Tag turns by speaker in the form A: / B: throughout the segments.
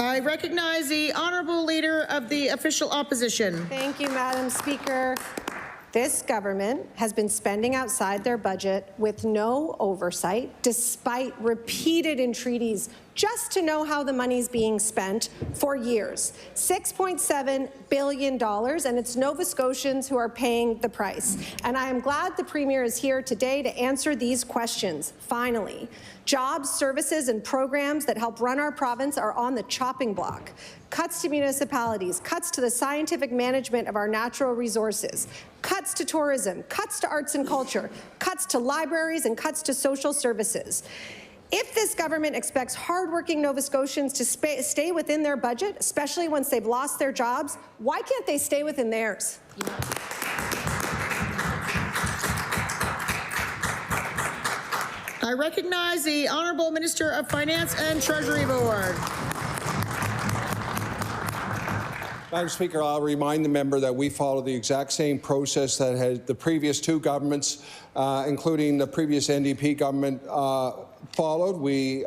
A: I recognize the Honourable Leader of the Official Opposition.
B: Thank you, Madam Speaker. This government has been spending outside their budget with no oversight, despite repeated entreaties just to know how the money's being spent for years. $6.7 billion, and it's Nova Scotians who are paying the price. And I am glad the Premier is here today to answer these questions, finally. Jobs, services, and programs that help run our province are on the chopping block. Cuts to municipalities, cuts to the scientific management of our natural resources, cuts to tourism, cuts to arts and culture, cuts to libraries, and cuts to social services. If this government expects hardworking Nova Scotians to stay within their budget, especially once they've lost their jobs, why can't they stay within theirs?
A: I recognize the Honourable Minister of Finance and Treasury Board.
C: Madam Speaker, I'll remind the member that we follow the exact same process that had the previous two governments, including the previous NDP government, followed.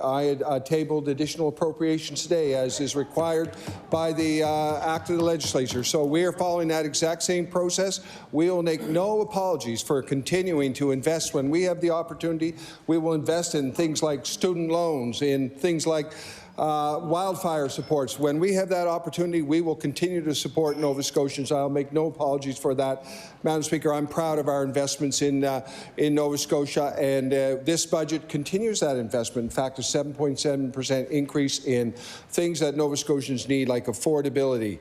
C: I had tabled additional appropriations today, as is required by the act of the legislature. So we are following that exact same process. We will make no apologies for continuing to invest when we have the opportunity. We will invest in things like student loans, in things like wildfire supports. When we have that opportunity, we will continue to support Nova Scotians. I'll make no apologies for that. Madam Speaker, I'm proud of our investments in Nova Scotia, and this budget continues that investment. In fact, a 7.7% increase in things that Nova Scotians need, like affordability,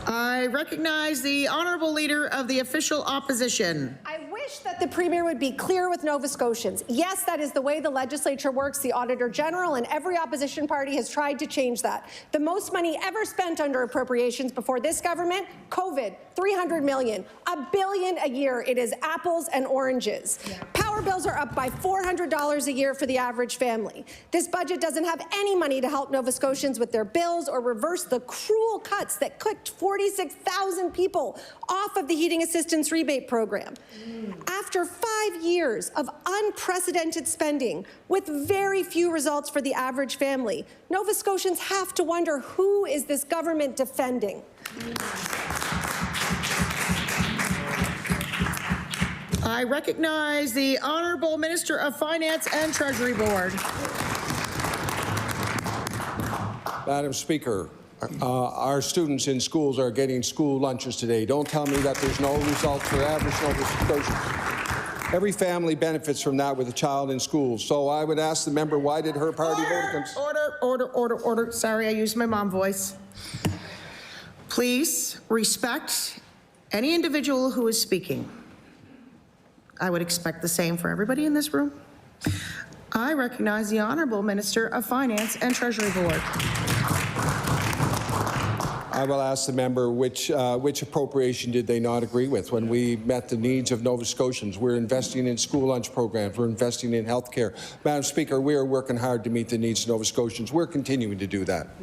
A: I recognize the Honourable Leader of the Official Opposition.
B: I wish that the Premier would be clear with Nova Scotians. Yes, that is the way the legislature works. The Auditor General and every opposition party has tried to change that. The most money ever spent under appropriations before this government, COVID, $300 million, $1 billion a year. It is apples and oranges. Yeah. Power bills are up by $400 a year for the average family. This budget doesn't have any money to help Nova Scotians with their bills or reverse the cruel cuts that kicked 46,000 people off of the heating assistance rebate program. After 5 years of unprecedented spending with very few results for the average family, Nova Scotians have to wonder, who is this government defending?
A: I recognize the Honourable Minister of Finance and Treasury Board.
C: Madam Speaker, our students in schools are getting school lunches today. Don't tell me that there's no results for average Nova Scotians. Every family benefits from that with a child in school. So I would ask the member, why did her party vote against?
A: Order. Sorry, I used my mom voice. Please respect any individual who is speaking. I would expect the same for everybody in this room. I recognize the Honourable Minister of Finance and Treasury Board.
C: I will ask the member which appropriation did they not agree with when we met the needs of Nova Scotians. We're investing in school lunch programs. We're investing in health care. Madam Speaker, we are working hard to meet the needs of Nova Scotians. We're continuing to do that.